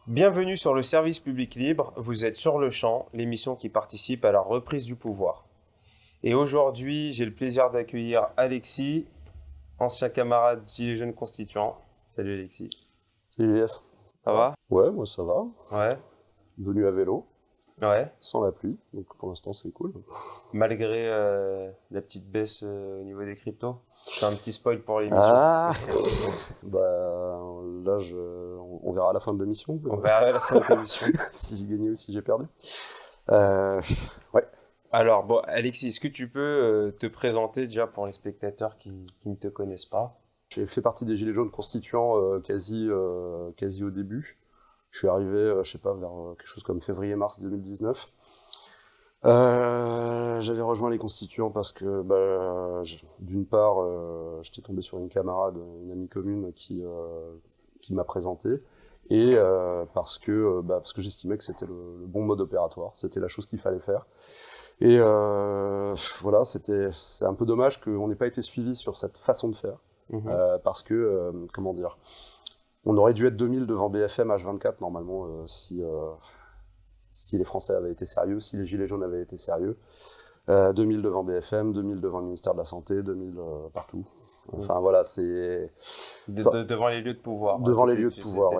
Bienvenue sur le service public libre, vous êtes sur le champ, l'émission qui participe à la reprise du pouvoir. Et aujourd'hui, j'ai le plaisir d'accueillir Alexis, ancien camarade Gilets jaunes constituant. Salut Alexis. Salut Elias. Ça va? Ouais, moi ça va. Ouais, Venu à vélo, ouais. sans la pluie, donc pour l'instant c'est cool. Malgré la petite baisse au niveau des cryptos. Je fais un petit spoil pour l'émission. Ah Bah là, on verra à la fin de l'émission On verra à la fin de l'émission. si j'ai gagné ou si j'ai perdu. Ouais. Alors, bon, Alexis, est-ce que tu peux te présenter déjà pour les spectateurs qui ne te connaissent pas? J'ai fait partie des Gilets jaunes constituants quasi au début. Je suis arrivé, je sais pas, vers quelque chose comme février-mars 2019. J'avais rejoint les constituants parce que, d'une part, j'étais tombé sur une camarade, une amie commune qui m'a présenté, et parce que j'estimais que c'était le bon mode opératoire, c'était la chose qu'il fallait faire. Et voilà, c'est un peu dommage qu'on n'ait pas été suivi sur cette façon de faire, parce que, comment dire, on aurait dû être 2000 devant BFM H24 normalement si les Français avaient été sérieux, si les Gilets jaunes avaient été sérieux. 2000 devant BFM, 2000 devant le ministère de la Santé, 2000 partout. Enfin voilà, c'est... Devant les lieux de pouvoir. Devant les lieux de pouvoir,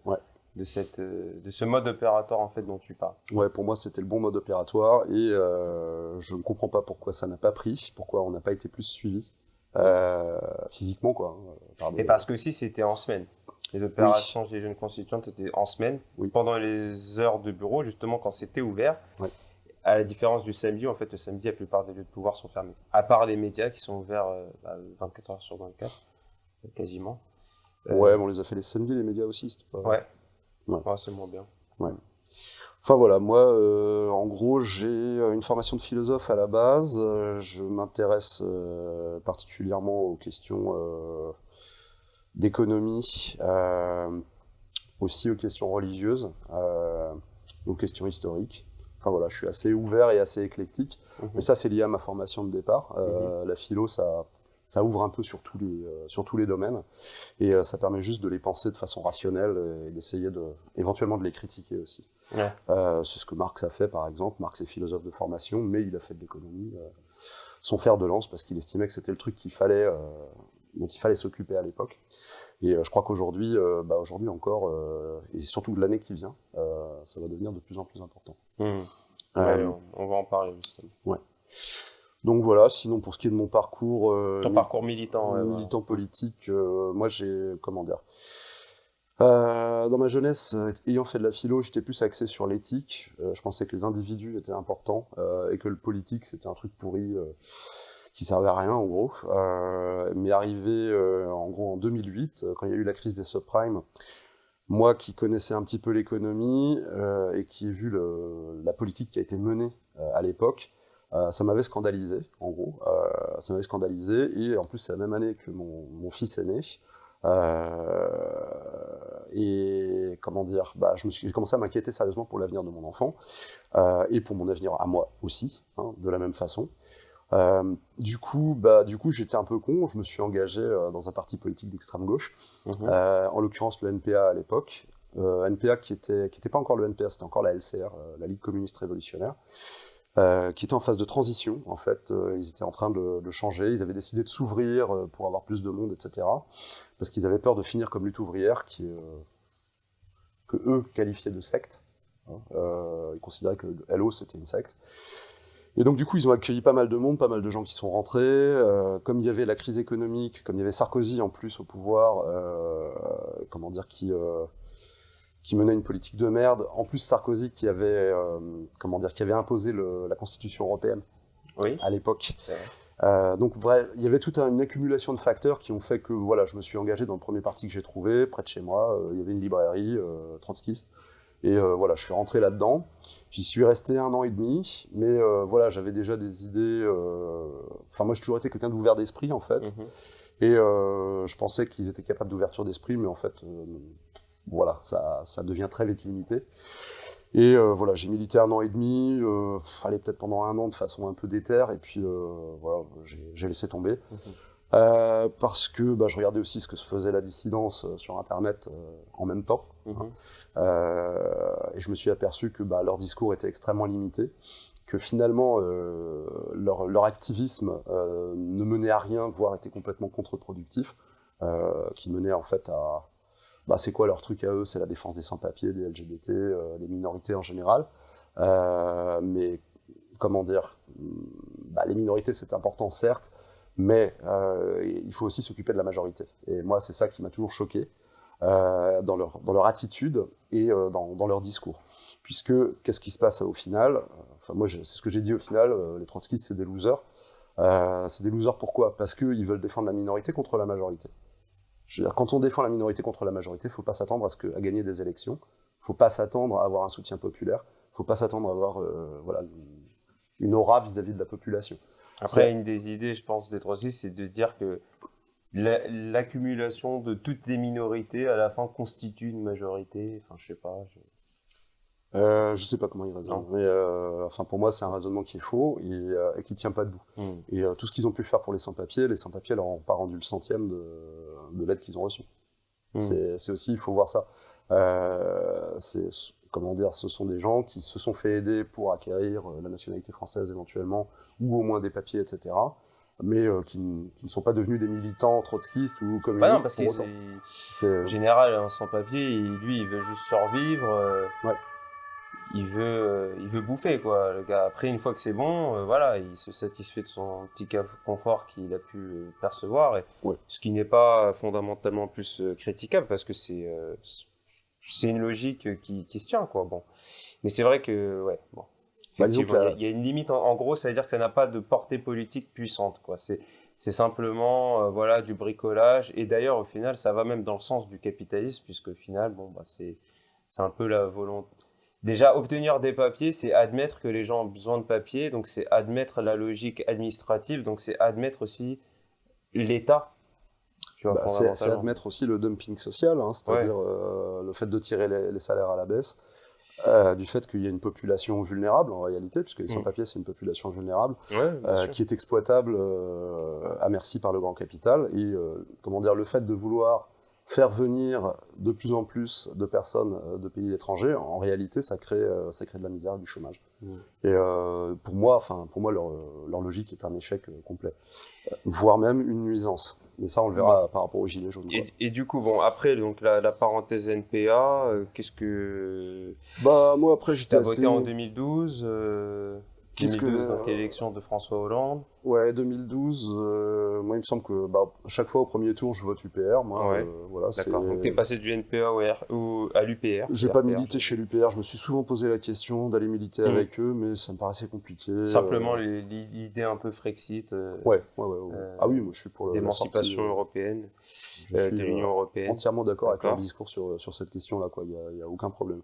ouais. De ce mode opératoire en fait dont tu parles. Ouais, pour moi c'était le bon mode opératoire et je ne comprends pas pourquoi ça n'a pas pris, pourquoi on n'a pas été plus suivi physiquement quoi. Et parce que aussi c'était en semaine. Les opérations des jeunes constituantes étaient en semaine, pendant les heures de bureau, justement quand c'était ouvert. Ouais. À la différence du samedi, en fait, le samedi, la plupart des lieux de pouvoir sont fermés. À part les médias qui sont ouverts 24 heures sur 24, quasiment. Ouais, mais on les a fait les samedis, les médias aussi. C'était pas... Ouais, c'est moins bien. Ouais. Enfin voilà, moi, en gros, j'ai une formation de philosophe à la base. Je m'intéresse particulièrement aux questions d'économie, aussi aux questions religieuses, aux questions historiques. Enfin voilà, je suis assez ouvert et assez éclectique. Mais ça, c'est lié à ma formation de départ. La philo, ça ouvre un peu sur tous les domaines. Et ça permet juste de les penser de façon rationnelle et d'essayer éventuellement de les critiquer aussi. Ouais. C'est ce que Marx a fait, par exemple. Marx est philosophe de formation, mais il a fait de l'économie son fer de lance parce qu'il estimait que c'était le truc dont il fallait s'occuper à l'époque. Et je crois qu'aujourd'hui, aujourd'hui encore, et surtout l'année qui vient, ça va devenir de plus en plus important. Ouais, on va en parler justement. Ouais. Donc voilà, sinon pour ce qui est de mon parcours... Ton parcours militant. Militant politique, moi j'ai... Comment dire dans ma jeunesse, ayant fait de la philo, j'étais plus axé sur l'éthique. Je pensais que les individus étaient importants et que le politique c'était un truc pourri qui servait à rien en gros. Mais arrivé en gros en 2008, quand il y a eu la crise des subprimes, moi qui connaissais un petit peu l'économie et qui ai vu la politique qui a été menée à l'époque, ça m'avait scandalisé en gros. Ça m'avait scandalisé et en plus c'est la même année que mon fils est né. Et comment dire, j'ai commencé à m'inquiéter sérieusement pour l'avenir de mon enfant et pour mon avenir à moi aussi, de la même façon. Du coup, j'étais un peu con. Je me suis engagé dans un parti politique d'extrême gauche, en l'occurrence le NPA à l'époque. NPA qui était pas encore le NPA, c'était encore la LCR, la Ligue communiste révolutionnaire, qui était en phase de transition. En fait, ils étaient en train de changer. Ils avaient décidé de s'ouvrir pour avoir plus de monde, etc. Parce qu'ils avaient peur de finir comme Lutte ouvrière, que eux qualifiaient de secte. Ils considéraient que LO c'était une secte. Et donc du coup, ils ont accueilli pas mal de monde, pas mal de gens qui sont rentrés. Comme il y avait la crise économique, comme il y avait Sarkozy en plus au pouvoir, qui menait une politique de merde. En plus, Sarkozy qui avait imposé la Constitution européenne à l'époque. Donc bref, il y avait toute une accumulation de facteurs qui ont fait que voilà, je me suis engagé dans le premier parti que j'ai trouvé, près de chez moi. Il y avait une librairie trotskiste. Et voilà, je suis rentré là-dedans. J'y suis resté 1 an et demi, mais voilà, j'avais déjà des idées. Enfin, moi, j'ai toujours été quelqu'un d'ouvert d'esprit, en fait. Et je pensais qu'ils étaient capables d'ouverture d'esprit, mais en fait, voilà, ça devient très vite limité. Et voilà, j'ai milité 1 an et demi, peut-être pendant 1 an de façon un peu déterre, et puis voilà, j'ai laissé tomber. Parce que je regardais aussi ce que faisait la dissidence sur Internet en même temps. Et je me suis aperçu que leur discours était extrêmement limité, que finalement leur activisme ne menait à rien, voire était complètement contre-productif, qui menait en fait à... c'est quoi leur truc à eux? C'est la défense des sans-papiers, des LGBT, des minorités en général. Mais comment dire, les minorités c'est important certes, mais il faut aussi s'occuper de la majorité. Et moi c'est ça qui m'a toujours choqué dans leur attitude et dans leur discours. Puisque qu'est-ce qui se passe au final? Moi c'est ce que j'ai dit au final, les trotskistes c'est des losers. C'est des losers pourquoi? Parce qu'ils veulent défendre la minorité contre la majorité. Je veux dire, quand on défend la minorité contre la majorité, il ne faut pas s'attendre à gagner des élections, il ne faut pas s'attendre à avoir un soutien populaire, il ne faut pas s'attendre à avoir une aura vis-à-vis de la population. Après, une des idées, je pense, des trotskistes, c'est de dire que l'accumulation de toutes les minorités, à la fin, constitue une majorité. Enfin, je sais pas. Je sais pas comment il raisonne, mais pour moi c'est un raisonnement qui est faux et qui tient pas debout. Et tout ce qu'ils ont pu faire pour les sans-papiers leur ont pas rendu le centième de l'aide qu'ils ont reçue. C'est aussi, il faut voir ça. Ce sont des gens qui se sont fait aider pour acquérir la nationalité française éventuellement, ou au moins des papiers, etc. Mais qui ne sont pas devenus des militants trotskistes ou communistes. Non, parce qu'en général, un sans-papier, lui, il veut juste survivre. Il veut bouffer, quoi. Le gars, après, une fois que c'est bon, il se satisfait de son petit confort qu'il a pu percevoir, ce qui n'est pas fondamentalement plus critiquable, parce que c'est une logique qui se tient, quoi. Bon. Mais c'est vrai que, il y a une limite. En gros, ça veut dire que ça n'a pas de portée politique puissante, quoi. C'est simplement, du bricolage. Et d'ailleurs, au final, ça va même dans le sens du capitalisme, puisque au final, c'est un peu la volonté. Déjà, obtenir des papiers, c'est admettre que les gens ont besoin de papiers, donc c'est admettre la logique administrative, donc c'est admettre aussi l'État. C'est admettre aussi le dumping social, c'est-à-dire le fait de tirer les salaires à la baisse, du fait qu'il y a une population vulnérable en réalité, puisque les sans-papiers c'est une population vulnérable, qui est exploitable à merci par le grand capital, et le fait de vouloir faire venir de plus en plus de personnes de pays étrangers, en réalité, ça crée de la misère et du chômage. Et pour moi, leur logique est un échec complet, voire même une nuisance. Mais ça, on le verra par rapport aux gilets jaunes. Et du coup, après, donc la parenthèse NPA, qu'est-ce que... moi, après, j'étais voté en 2012. 2012, donc l'élection de François Hollande. Ouais, 2012. Moi, il me semble que chaque fois au premier tour, je vote UPR. Moi, d'accord. Donc t'es passé du NPA à l'UPR. J'ai pas milité chez l'UPR. Je me suis souvent posé la question d'aller militer avec eux, mais ça me paraissait compliqué. Simplement l'idée un peu Frexit. Ah oui, moi je suis pour l'émancipation européenne, de l'Union européenne. Entièrement d'accord avec leur discours sur cette question-là. Il y a aucun problème.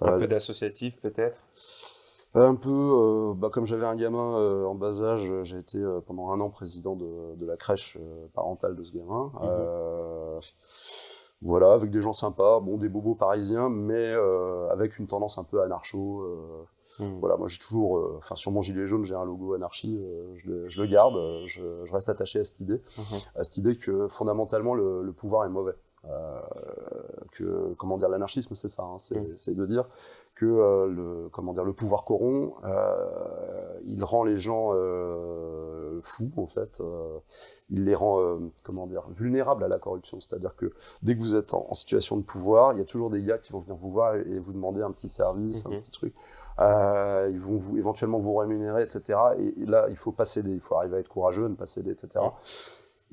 Un peu d'associatif peut-être. Un peu, comme j'avais un gamin en bas âge, j'ai été pendant 1 an président de la crèche parentale de ce gamin. Avec des gens sympas, des bobos parisiens, mais avec une tendance un peu anarcho. Moi j'ai toujours, sur mon gilet jaune, j'ai un logo anarchie, je le garde, je reste attaché à cette idée que fondamentalement le pouvoir est mauvais. L'anarchisme c'est ça, c'est de dire que le pouvoir corrompt, il rend les gens fous en fait, il les rend vulnérables à la corruption, c'est-à-dire que dès que vous êtes en situation de pouvoir, il y a toujours des gars qui vont venir vous voir et vous demander un petit service, un petit truc, ils vont éventuellement vous rémunérer, etc. Et là il faut pas céder, il faut arriver à être courageux, ne pas céder, etc.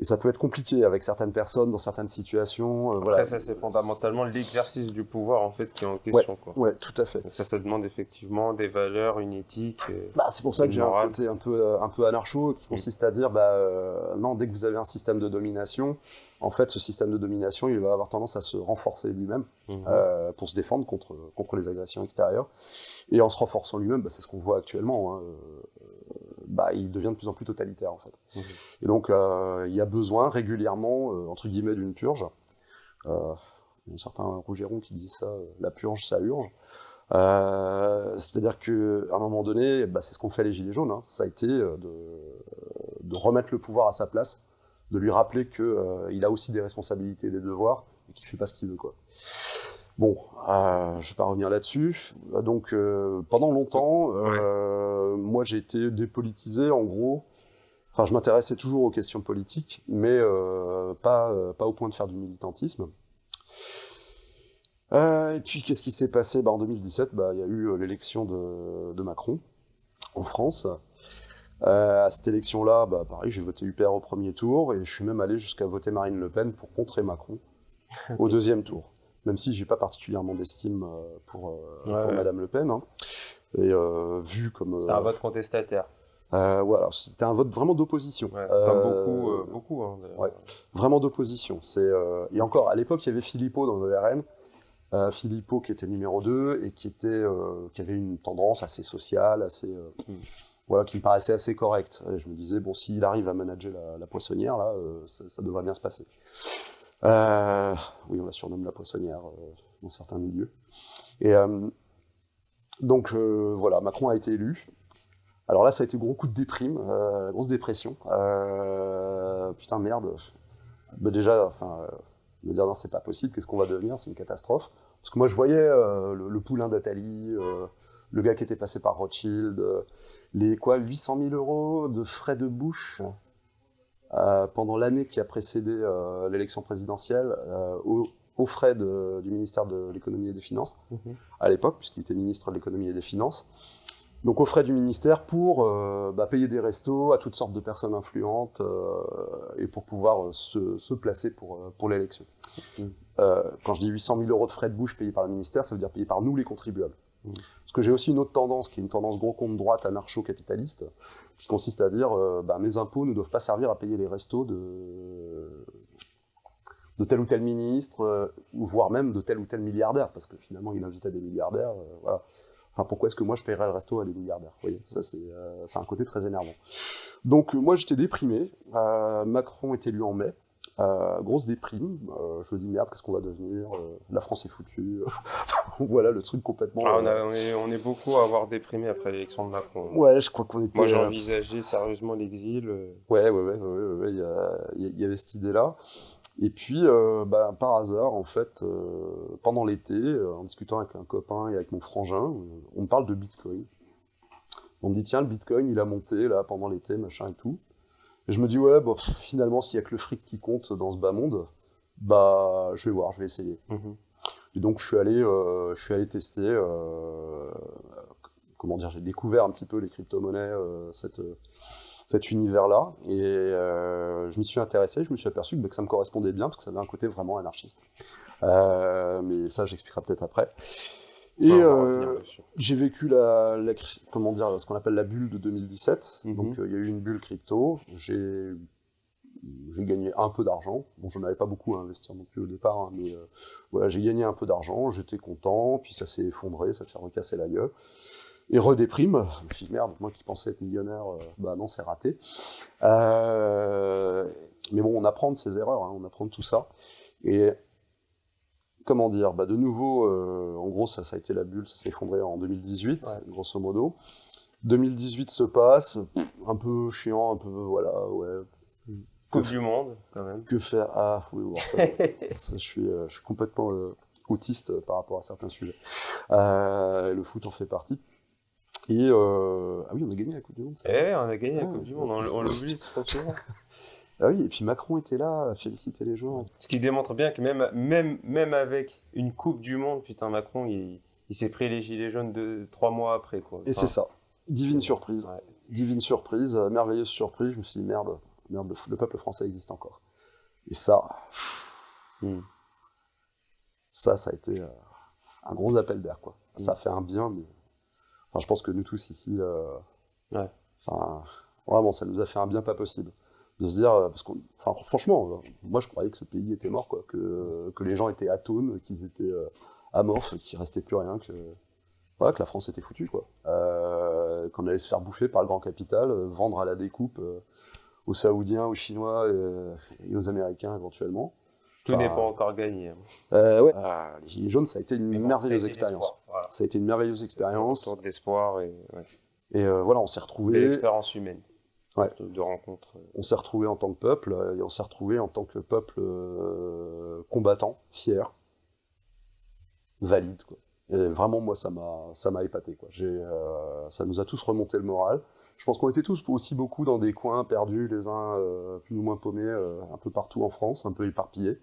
Et ça peut être compliqué avec certaines personnes, dans certaines situations. Après, ça, c'est fondamentalement l'exercice du pouvoir, en fait, qui est en question. Ouais, tout à fait. Ça demande effectivement des valeurs, une éthique. C'est pour ça que j'ai un côté un peu anarcho, qui consiste à dire, non, dès que vous avez un système de domination, en fait, ce système de domination, il va avoir tendance à se renforcer lui-même, pour se défendre contre les agressions extérieures. Et en se renforçant lui-même, c'est ce qu'on voit actuellement, il devient de plus en plus totalitaire en fait. Et donc il y a besoin régulièrement, entre guillemets, d'une purge. Il y a un certain Rougeron qui dit ça, la purge ça urge. C'est-à-dire qu'à un moment donné, c'est ce qu'ont fait les Gilets jaunes, ça a été de remettre le pouvoir à sa place, de lui rappeler qu'il a aussi des responsabilités et des devoirs, et qu'il ne fait pas ce qu'il veut, quoi. Bon, je ne vais pas revenir là-dessus. Donc, pendant longtemps, moi, j'ai été dépolitisé, en gros. Enfin, je m'intéressais toujours aux questions politiques, mais pas au point de faire du militantisme. Et puis, qu'est-ce qui s'est passé? En 2017, il y a eu l'élection de Macron en France. À cette élection-là, pareil, j'ai voté UPR au premier tour, et je suis même allé jusqu'à voter Marine Le Pen pour contrer Macron au deuxième tour. Même si j'ai pas particulièrement d'estime pour Madame Le Pen. Hein. Et vu comme... C'était un vote contestataire. Voilà, c'était un vote vraiment d'opposition. Comme beaucoup. Hein, ouais, vraiment d'opposition. Et encore, à l'époque, il y avait Philippot dans le RN. Philippot qui était numéro 2 et qui avait une tendance assez sociale, assez, voilà, qui me paraissait assez correcte. Et je me disais, bon, s'il arrive à manager la poissonnière, là, ça devrait bien se passer. Oui, on la surnomme la poissonnière dans certains milieux. Et donc, voilà, Macron a été élu. Alors là, ça a été gros coup de déprime, grosse dépression. Putain, merde. Déjà, me dire non, c'est pas possible, qu'est-ce qu'on va devenir, c'est une catastrophe. Parce que moi, je voyais le poulain d'Atali, le gars qui était passé par Rothschild, les 800 000 € de frais de bouche pendant l'année qui a précédé l'élection présidentielle, aux frais du ministère de l'économie et des finances, à l'époque, puisqu'il était ministre de l'économie et des finances. Donc aux frais du ministère pour payer des restos à toutes sortes de personnes influentes et pour pouvoir se placer pour l'élection. Quand je dis 800 000 € de frais de bouche payés par le ministère, ça veut dire payés par nous les contribuables. Parce que j'ai aussi une autre tendance, qui est une tendance gros compte droite anarcho-capitaliste, qui consiste à dire mes impôts ne doivent pas servir à payer les restos de tel ou tel ministre, ou voire même de tel ou tel milliardaire, parce que finalement il invite à des milliardaires, voilà. Enfin, pourquoi est-ce que moi je paierais le resto à des milliardaires? Vous voyez, ça c'est un côté très énervant. Donc moi j'étais déprimé, Macron est élu en mai, grosse déprime, je me dis merde, qu'est-ce qu'on va devenir, la France est foutue, voilà le truc complètement... on est beaucoup à avoir déprimé après l'élection de Macron. Ouais, je crois qu'on était... Moi j'envisageais sérieusement l'exil. Ouais, il y avait cette idée-là. Et puis, par hasard, en fait, pendant l'été, en discutant avec un copain et avec mon frangin, on me parle de Bitcoin. On me dit, tiens, le Bitcoin, il a monté là pendant l'été, machin et tout. Et je me dis, ouais, finalement, s'il n'y a que le fric qui compte dans ce bas monde, je vais voir, je vais essayer. Et donc, je suis allé tester, j'ai découvert un petit peu les crypto-monnaies, cet univers-là, et je m'y suis intéressé, je me suis aperçu que ça me correspondait bien, parce que ça avait un côté vraiment anarchiste. Mais ça, j'expliquerai peut-être après. Et j'ai vécu ce qu'on appelle la bulle de 2017, donc il y a eu une bulle crypto, j'ai gagné un peu d'argent, bon j'en avais pas beaucoup à investir non plus au départ, hein, mais voilà, j'ai gagné un peu d'argent, j'étais content, puis ça s'est effondré, ça s'est recassé la gueule. Et redéprime, je me suis dit merde, moi qui pensais être millionnaire, non, c'est raté. Mais bon, on apprend de ses erreurs, hein, on apprend de tout ça. Et de nouveau, en gros, ça a été la bulle, ça s'est effondré en 2018, grosso modo. 2018 se passe, un peu chiant, un peu, voilà, ouais. Coupe du monde, quand même. Que faire? Ah, faut voir ça. Je suis complètement autiste par rapport à certains sujets. Le foot en fait partie. Et ah oui, on a gagné la Coupe du Monde. On a gagné la Coupe du Monde, on l'oublie trop souvent. Ah oui, et puis Macron était là à féliciter les joueurs. Ce qui démontre bien que même avec une Coupe du Monde, putain, Macron, il s'est pris les gilets jaunes 3 mois après, quoi. Et c'est ça. Divine surprise. Ouais. Divine surprise, merveilleuse surprise. Je me suis dit, merde, le peuple français existe encore. Et ça, ça a été un gros appel d'air, quoi. Ça a fait un bien, mais... Enfin, je pense que nous tous ici, vraiment, ça nous a fait un bien pas possible. De se dire, parce que, franchement, moi je croyais que ce pays était mort, quoi, que les gens étaient atones, qu'ils étaient amorphes, qu'il restait plus rien, que la France était foutue, quoi. Qu'on allait se faire bouffer par le grand capital, vendre à la découpe aux Saoudiens, aux Chinois et aux Américains éventuellement. Tout n'est pas encore gagné. Les Gilets jaunes, ça a été une merveilleuse expérience. Voilà. Ça a été une merveilleuse expérience. Autour de l'espoir et voilà, on s'est retrouvés. Et l'expérience humaine. de rencontres. On s'est retrouvés en tant que peuple, et on s'est retrouvés en tant que peuple combattant, fier, valide, quoi. Et vraiment, moi, ça m'a épaté, quoi. Ça nous a tous remonté le moral. Je pense qu'on était tous aussi beaucoup dans des coins perdus, les uns plus ou moins paumés, un peu partout en France, un peu éparpillés.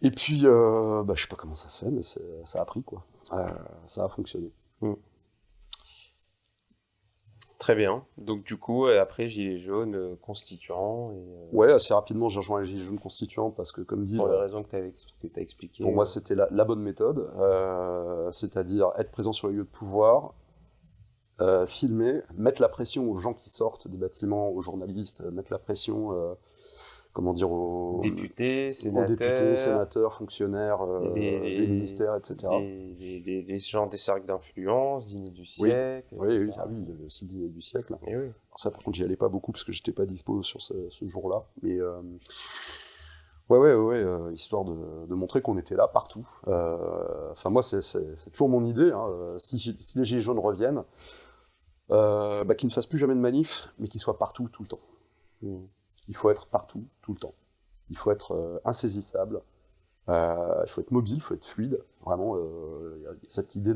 Et puis, je sais pas comment ça se fait, mais ça a pris, quoi. Ça a fonctionné. Très bien. Donc du coup, après Gilets jaunes, constituant. Ouais, assez rapidement, j'ai rejoint les Gilets jaunes constituants parce que, comme dit... Pour les raisons que tu as expliquées. Pour moi, c'était la bonne méthode, c'est-à-dire être présent sur les lieux de pouvoir, filmer, mettre la pression aux gens qui sortent des bâtiments, aux journalistes, mettre la pression... aux députés, sénateurs, fonctionnaires des ministères, etc. Les gens des cercles d'influence, dîner du siècle. Oui, il y avait aussi le dîner du siècle. Oui. Alors ça, par contre, j'y allais pas beaucoup parce que j'étais pas dispo sur ce jour-là. Mais histoire de montrer qu'on était là partout. Moi, c'est toujours mon idée. Si les Gilets jaunes reviennent, qu'ils ne fassent plus jamais de manif, mais qu'ils soient partout, tout le temps. Il faut être partout, tout le temps. Il faut être insaisissable, il faut être mobile, il faut être fluide. Vraiment, il y a cette idée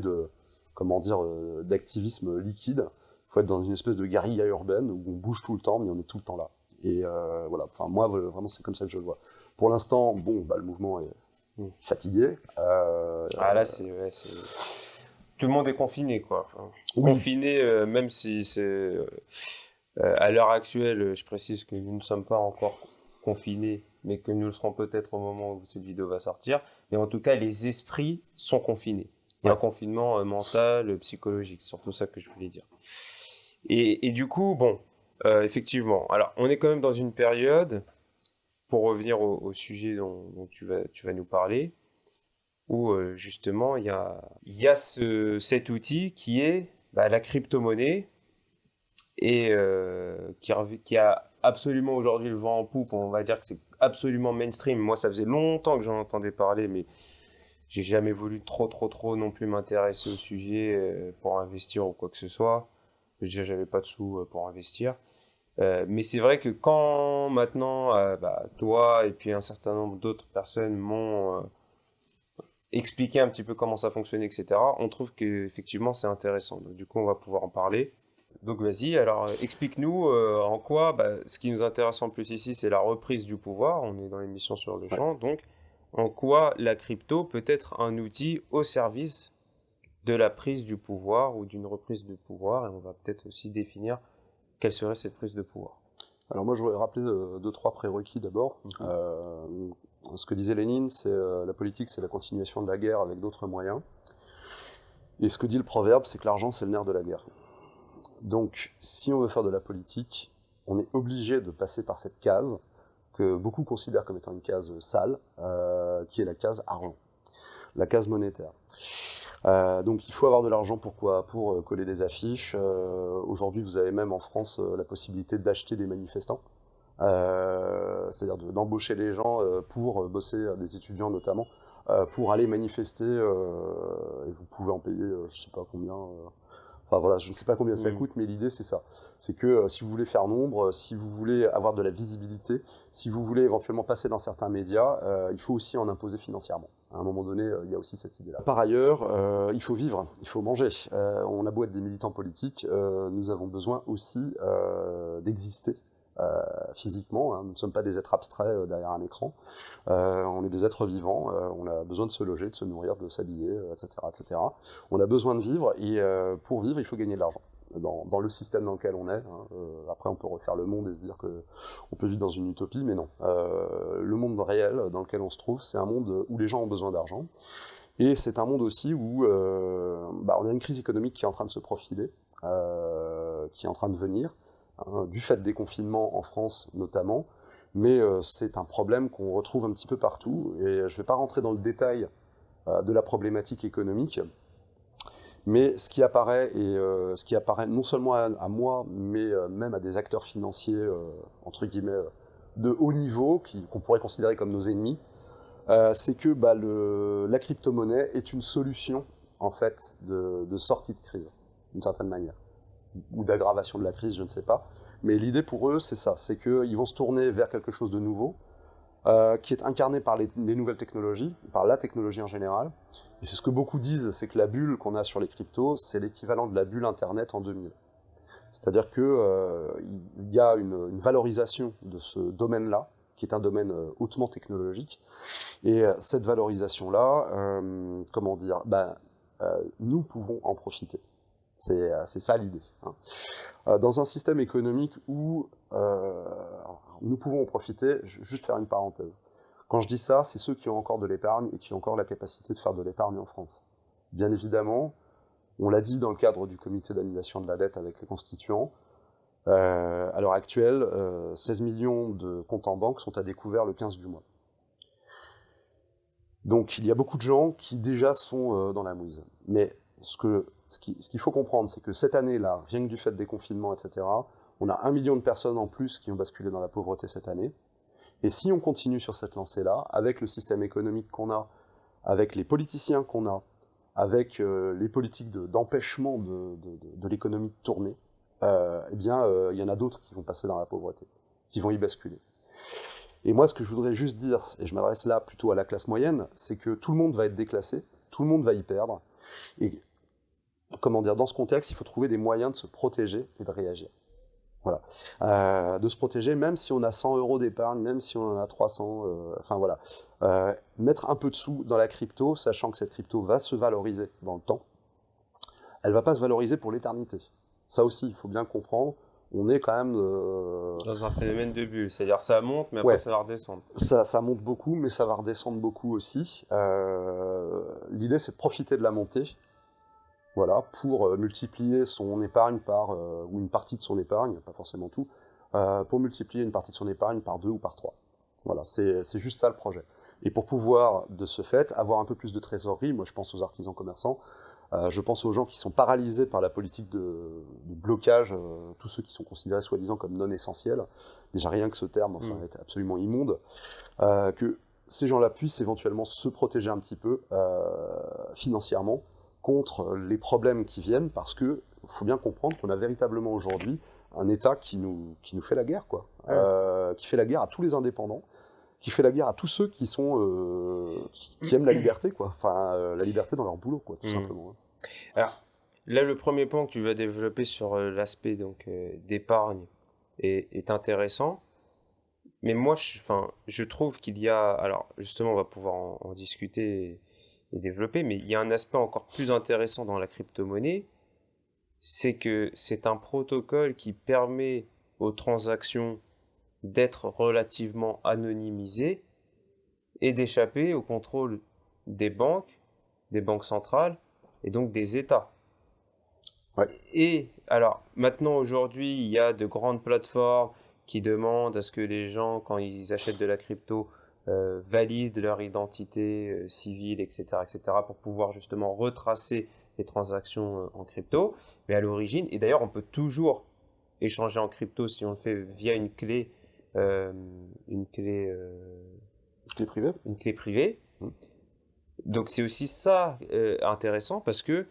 d'activisme liquide. Il faut être dans une espèce de guérilla urbaine où on bouge tout le temps, mais on est tout le temps là. Et moi, vraiment, c'est comme ça que je le vois. Pour l'instant, le mouvement est fatigué. Là, c'est... Tout le monde est confiné, quoi. Confiné, même si c'est... à l'heure actuelle, je précise que nous ne sommes pas encore confinés, mais que nous le serons peut-être au moment où cette vidéo va sortir. Mais en tout cas, les esprits sont confinés. Il y a un confinement mental, psychologique, c'est surtout ça que je voulais dire. Et du coup, effectivement, alors on est quand même dans une période, pour revenir au sujet dont tu vas nous parler, où justement il y a cet outil qui est la crypto-monnaie, et qui a absolument aujourd'hui le vent en poupe. On va dire que c'est absolument mainstream. Moi, ça faisait longtemps que j'en entendais parler, mais j'ai jamais voulu trop non plus m'intéresser au sujet pour investir ou quoi que ce soit. Déjà, j'avais pas de sous pour investir. Mais c'est vrai que quand maintenant, toi et puis un certain nombre d'autres personnes m'ont expliqué un petit peu comment ça fonctionnait, etc., on trouve qu'effectivement, c'est intéressant. Donc, du coup, on va pouvoir en parler. Donc vas-y, alors explique-nous en quoi, ce qui nous intéresse en plus ici, c'est la reprise du pouvoir. On est dans l'émission sur le champ, donc en quoi la crypto peut être un outil au service de la prise du pouvoir ou d'une reprise du pouvoir, et on va peut-être aussi définir quelle serait cette prise de pouvoir. Alors moi, je voudrais rappeler 2-3 prérequis d'abord. Ce que disait Lénine, c'est la politique, c'est la continuation de la guerre avec d'autres moyens. Et ce que dit le proverbe, c'est que l'argent, c'est le nerf de la guerre. Donc, si on veut faire de la politique, on est obligé de passer par cette case, que beaucoup considèrent comme étant une case sale, qui est la case argent, la case monétaire. Donc il faut avoir de l'argent, pourquoi ? Pour coller des affiches. Aujourd'hui, vous avez même en France la possibilité d'acheter des manifestants, c'est-à-dire d'embaucher les gens pour bosser, des étudiants notamment, pour aller manifester, et vous pouvez en payer, je sais pas combien... je ne sais pas combien ça coûte, mais l'idée c'est ça. C'est que si vous voulez faire nombre, si vous voulez avoir de la visibilité, si vous voulez éventuellement passer dans certains médias, il faut aussi en imposer financièrement. À un moment donné, il y a aussi cette idée-là. Par ailleurs, il faut vivre, il faut manger. On a beau être des militants politiques, nous avons besoin aussi d'exister. Physiquement, nous ne sommes pas des êtres abstraits derrière un écran, on est des êtres vivants, on a besoin de se loger, de se nourrir, de s'habiller, etc. On a besoin de vivre, et pour vivre, il faut gagner de l'argent. Dans le système dans lequel on est, après on peut refaire le monde et se dire qu'on peut vivre dans une utopie, mais non. Le monde réel dans lequel on se trouve, c'est un monde où les gens ont besoin d'argent, et c'est un monde aussi où on a une crise économique qui est en train de se profiler, qui est en train de venir, du fait des confinements en France notamment, mais c'est un problème qu'on retrouve un petit peu partout, et je ne vais pas rentrer dans le détail de la problématique économique, mais ce qui apparaît non seulement à moi, mais même à des acteurs financiers, entre guillemets, de haut niveau, qu'on pourrait considérer comme nos ennemis, c'est que la crypto-monnaie est une solution, en fait, de sortie de crise, d'une certaine manière, ou d'aggravation de la crise, je ne sais pas. Mais l'idée pour eux, c'est ça, c'est qu'ils vont se tourner vers quelque chose de nouveau, qui est incarné par les nouvelles technologies, par la technologie en général. Et c'est ce que beaucoup disent, c'est que la bulle qu'on a sur les cryptos, c'est l'équivalent de la bulle Internet en 2000. C'est-à-dire qu'il y a une valorisation de ce domaine-là, qui est un domaine hautement technologique. Et cette valorisation-là, nous pouvons en profiter. C'est ça l'idée. Dans un système économique où nous pouvons en profiter, je vais juste faire une parenthèse. Quand je dis ça, c'est ceux qui ont encore de l'épargne et qui ont encore la capacité de faire de l'épargne en France. Bien évidemment, on l'a dit dans le cadre du comité d'annulation de la dette avec les constituants, à l'heure actuelle, 16 millions de comptes en banque sont à découvert le 15 du mois. Donc il y a beaucoup de gens qui déjà sont dans la mouise. Mais ce qu'il faut comprendre, c'est que cette année-là, rien que du fait des confinements, etc., on a 1 million de personnes en plus qui ont basculé dans la pauvreté cette année. Et si on continue sur cette lancée-là, avec le système économique qu'on a, avec les politiciens qu'on a, avec les politiques d'empêchement de l'économie de tourner, il y en a d'autres qui vont passer dans la pauvreté, qui vont y basculer. Et moi, ce que je voudrais juste dire, et je m'adresse là plutôt à la classe moyenne, c'est que tout le monde va être déclassé, tout le monde va y perdre. Et dans ce contexte, il faut trouver des moyens de se protéger et de réagir. Voilà. De se protéger, même si on a 100 € d'épargne, même si on en a 300, mettre un peu de sous dans la crypto, sachant que cette crypto va se valoriser dans le temps. Elle va pas se valoriser pour l'éternité. Ça aussi, il faut bien comprendre. On est quand même dans un phénomène de bulle, c'est-à-dire ça monte, mais après ça va redescendre. Ça monte beaucoup, mais ça va redescendre beaucoup aussi. L'idée, c'est de profiter de la montée. Voilà, pour multiplier son épargne ou une partie de son épargne, pas forcément tout, pour multiplier une partie de son épargne par 2 ou par 3. Voilà, c'est juste ça le projet. Et pour pouvoir, de ce fait, avoir un peu plus de trésorerie, moi je pense aux artisans commerçants, je pense aux gens qui sont paralysés par la politique de blocage, tous ceux qui sont considérés soi-disant comme non essentiels, déjà rien que ce terme est absolument immonde, que ces gens-là puissent éventuellement se protéger un petit peu financièrement, contre les problèmes qui viennent, parce que faut bien comprendre qu'on a véritablement aujourd'hui un État qui nous fait la guerre, quoi. Qui fait la guerre à tous les indépendants, qui fait la guerre à tous ceux qui sont qui aiment la liberté, quoi. Enfin, la liberté dans leur boulot, quoi, tout simplement. Alors là, le premier point que tu vas développer sur l'aspect d'épargne est intéressant, mais moi, je trouve qu'il y a, alors justement, on va pouvoir en discuter et développer, mais il y a un aspect encore plus intéressant dans la crypto-monnaie, c'est que c'est un protocole qui permet aux transactions d'être relativement anonymisées et d'échapper au contrôle des banques centrales et donc des États. Ouais. Et alors, maintenant, aujourd'hui, il y a de grandes plateformes qui demandent à ce que les gens, quand ils achètent de la crypto, valident leur identité civile, etc., pour pouvoir justement retracer les transactions en crypto. Mais à l'origine, et d'ailleurs, on peut toujours échanger en crypto si on le fait via une clé privée. Une clé privée. Donc c'est aussi ça intéressant parce que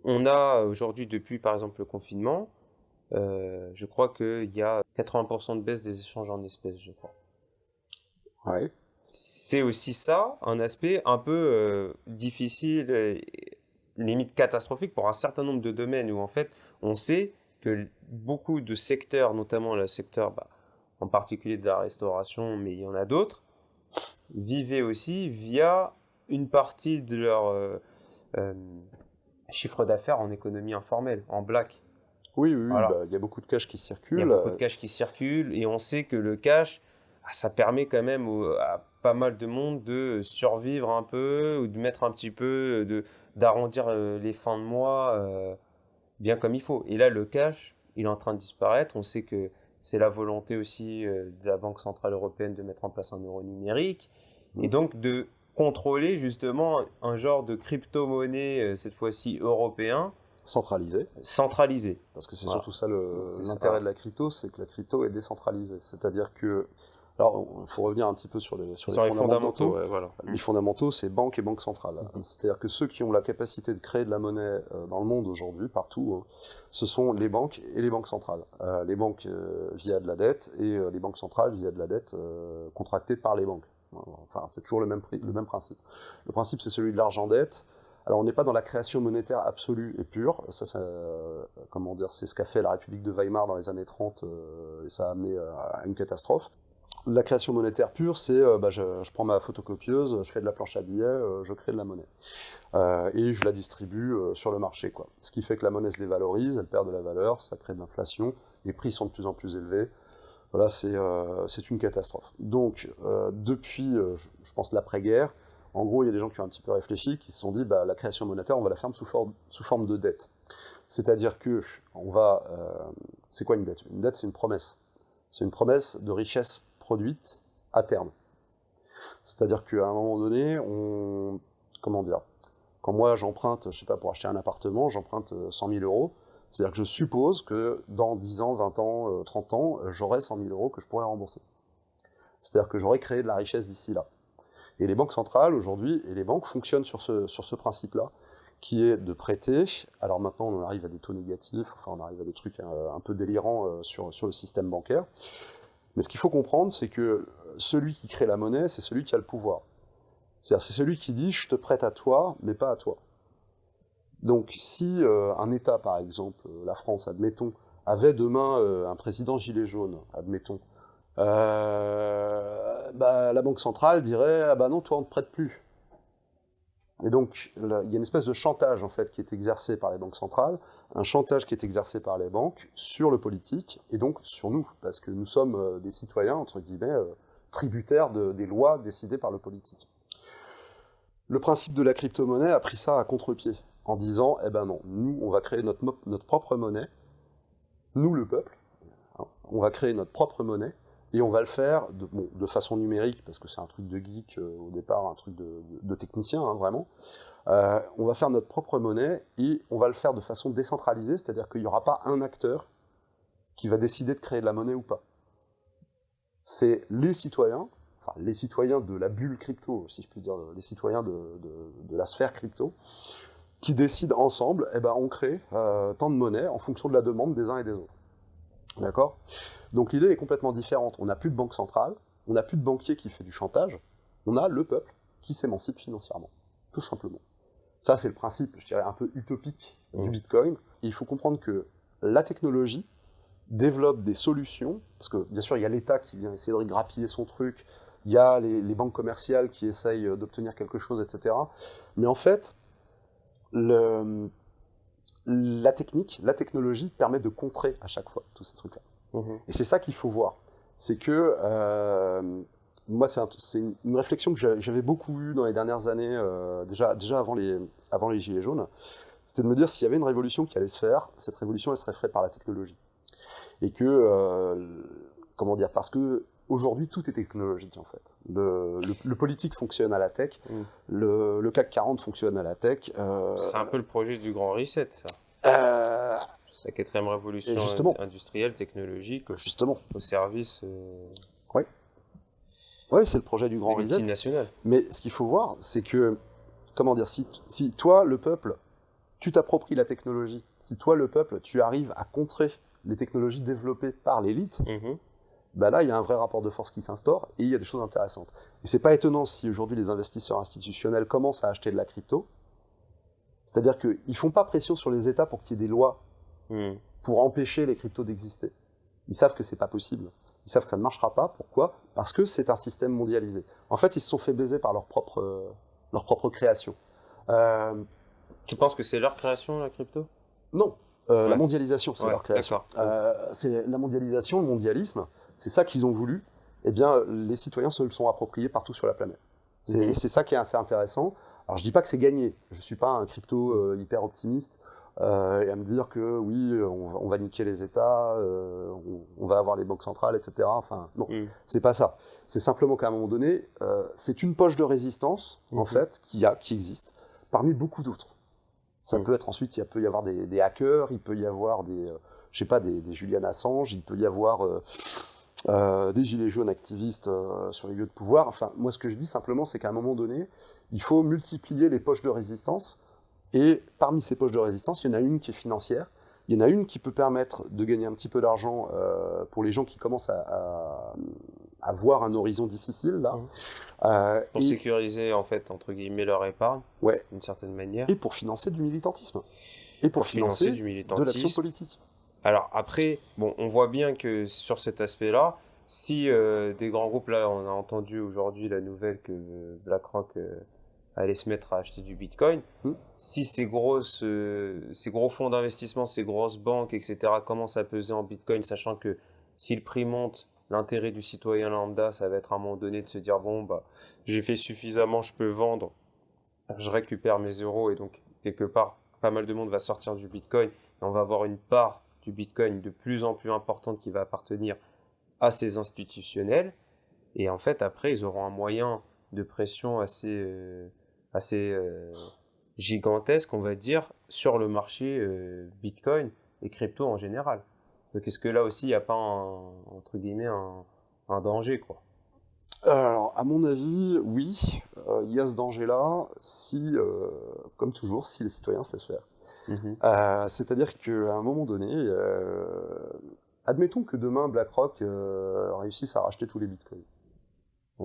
on a aujourd'hui, depuis par exemple le confinement, je crois qu'il y a 80% de baisse des échanges en espèces, je crois. Ouais. C'est aussi ça, un aspect un peu difficile, limite catastrophique pour un certain nombre de domaines où en fait on sait que beaucoup de secteurs, notamment le secteur en particulier de la restauration, mais il y en a d'autres, vivaient aussi via une partie de leur chiffre d'affaires en économie informelle, en black. Oui, voilà. Y a beaucoup de cash qui circule. Il y a beaucoup de cash qui circule et on sait que le cash, ça permet quand même à pas mal de monde de survivre un peu ou de mettre un petit peu, d'arrondir les fins de mois bien comme il faut. Et là, le cash, il est en train de disparaître. On sait que c'est la volonté aussi de la Banque Centrale Européenne de mettre en place un euro numérique et donc de contrôler justement un genre de crypto-monnaie, cette fois-ci européen. Centralisé. Parce que c'est surtout ça l'intérêt de la crypto, c'est que la crypto est décentralisée. C'est-à-dire que Alors, il faut revenir un petit peu sur les fondamentaux. Ouais, voilà. Les fondamentaux, c'est banque et banque centrale. C'est-à-dire que ceux qui ont la capacité de créer de la monnaie dans le monde aujourd'hui, partout, ce sont les banques et les banques centrales. Les banques via de la dette et les banques centrales via de la dette contractée par les banques. Enfin, c'est toujours le même principe. Le principe, c'est celui de l'argent-dette. Alors, on n'est pas dans la création monétaire absolue et pure. Ça, comment dire, c'est ce qu'a fait la République de Weimar dans les années 30, et ça a amené à une catastrophe. La création monétaire pure, c'est je prends ma photocopieuse, je fais de la planche à billets, je crée de la monnaie. Et je la distribue sur le marché, quoi. Ce qui fait que la monnaie se dévalorise, elle perd de la valeur, ça crée de l'inflation, les prix sont de plus en plus élevés. Voilà, c'est une catastrophe. Donc, depuis, je pense, l'après-guerre, en gros, il y a des gens qui ont un petit peu réfléchi, qui se sont dit, la création monétaire, on va la faire sous forme de dette. C'est-à-dire que, c'est quoi une dette? Une dette, c'est une promesse. C'est une promesse de richesse produite à terme. C'est-à-dire qu'à un moment donné, quand moi j'emprunte, je sais pas, pour acheter un appartement, j'emprunte 100 000 euros, c'est-à-dire que je suppose que dans 10 ans, 20 ans, 30 ans, j'aurai 100 000 euros que je pourrai rembourser. C'est-à-dire que j'aurai créé de la richesse d'ici là. Et les banques centrales aujourd'hui, et les banques fonctionnent sur ce principe-là, qui est de prêter. Alors maintenant, on arrive à des taux négatifs, enfin on arrive à des trucs un peu délirants sur le système bancaire. Mais ce qu'il faut comprendre, c'est que celui qui crée la monnaie, c'est celui qui a le pouvoir. C'est-à-dire, c'est celui qui dit « je te prête à toi, mais pas à toi ». Donc, si un État, par exemple, la France, admettons, avait demain un président gilet jaune, admettons, la Banque centrale dirait « ah bah non, toi, on ne te prête plus ». Et donc, il y a une espèce de chantage, en fait, qui est exercé par les banques centrales, un chantage qui est exercé par les banques sur le politique, et donc sur nous, parce que nous sommes des citoyens, entre guillemets, tributaires des lois décidées par le politique. Le principe de la crypto-monnaie a pris ça à contre-pied, en disant, eh ben non, nous, on va créer notre propre monnaie, nous, le peuple, on va créer notre propre monnaie, et on va le faire de façon numérique, parce que c'est un truc de geek au départ, un truc de technicien, hein, vraiment. On va faire notre propre monnaie, et on va le faire de façon décentralisée, c'est-à-dire qu'il n'y aura pas un acteur qui va décider de créer de la monnaie ou pas. C'est les citoyens de la bulle crypto, si je puis dire, les citoyens de la sphère crypto, qui décident ensemble, on crée tant de monnaie en fonction de la demande des uns et des autres. D'accord ? Donc l'idée est complètement différente. On n'a plus de banque centrale, on n'a plus de banquier qui fait du chantage, on a le peuple qui s'émancipe financièrement, tout simplement. Ça, c'est le principe, je dirais, un peu utopique du Bitcoin. Et il faut comprendre que la technologie développe des solutions, parce que bien sûr, il y a l'État qui vient essayer de grappiller son truc, il y a les banques commerciales qui essayent d'obtenir quelque chose, etc. Mais en fait, la technologie permet de contrer à chaque fois tous ces trucs-là. Et c'est ça qu'il faut voir. C'est que, moi, c'est une réflexion que j'avais beaucoup eue dans les dernières années, déjà avant les Gilets jaunes, c'était de me dire s'il y avait une révolution qui allait se faire, cette révolution, elle serait faite par la technologie. Et que, parce que aujourd'hui, tout est technologique, en fait. Le politique fonctionne à la tech, le CAC 40 fonctionne à la tech. C'est un peu le projet du Grand Reset, ça. C'est la quatrième révolution industrielle, technologique, au service... Oui, c'est le projet du Grand Reset. National. Mais ce qu'il faut voir, c'est que, si toi, le peuple, tu t'appropries la technologie, si toi, le peuple, tu arrives à contrer les technologies développées par l'élite, là, il y a un vrai rapport de force qui s'instaure et il y a des choses intéressantes. Et c'est pas étonnant si aujourd'hui les investisseurs institutionnels commencent à acheter de la crypto. C'est-à-dire qu'ils ne font pas pression sur les États pour qu'il y ait des lois pour empêcher les cryptos d'exister. Ils savent que c'est pas possible. Ils savent que ça ne marchera pas. Pourquoi ? Parce que c'est un système mondialisé. En fait, ils se sont fait baiser par leur propre création. Tu penses que c'est leur création, la crypto ? Non. La mondialisation, c'est leur création. C'est la mondialisation, le mondialisme, c'est ça qu'ils ont voulu. Eh bien, les citoyens se le sont appropriés partout sur la planète. C'est ça qui est assez intéressant. Alors, je dis pas que c'est gagné. Je suis pas un crypto hyper optimiste et à me dire que oui, on va niquer les États, on va avoir les banques centrales, etc. Enfin, non, c'est pas ça. C'est simplement qu'à un moment donné, c'est une poche de résistance, en fait, qui existe, parmi beaucoup d'autres. Ça peut être ensuite, il peut y avoir des hackers, il peut y avoir des Julian Assange, il peut y avoir des gilets jaunes activistes sur les lieux de pouvoir. Enfin, moi, ce que je dis simplement, c'est qu'à un moment donné, il faut multiplier les poches de résistance. Et parmi ces poches de résistance, il y en a une qui est financière. Il y en a une qui peut permettre de gagner un petit peu d'argent pour les gens qui commencent à voir un horizon difficile, là. Pour sécuriser, en fait, entre guillemets, leur épargne, d'une certaine manière. Et pour financer du militantisme. Et pour financer de l'action politique. Alors après, bon, on voit bien que sur cet aspect-là, si des grands groupes, là, on a entendu aujourd'hui la nouvelle que BlackRock allait se mettre à acheter du Bitcoin, si ces gros fonds d'investissement, ces grosses banques, etc., commencent à peser en Bitcoin, sachant que si le prix monte, l'intérêt du citoyen lambda, ça va être à un moment donné de se dire, bon, bah, j'ai fait suffisamment, je peux vendre, je récupère mes euros, et donc, quelque part, pas mal de monde va sortir du Bitcoin, et on va avoir une part du Bitcoin de plus en plus importante qui va appartenir à ces institutionnels. Et en fait, après, ils auront un moyen de pression assez gigantesque, on va dire, sur le marché Bitcoin et crypto en général. Donc, est-ce que là aussi, il n'y a pas, entre guillemets, un danger, quoi? Alors, à mon avis, oui, il y a ce danger-là, si, comme toujours, si les citoyens se laissent faire. C'est-à-dire qu'à un moment donné, admettons que demain BlackRock réussisse à racheter tous les bitcoins.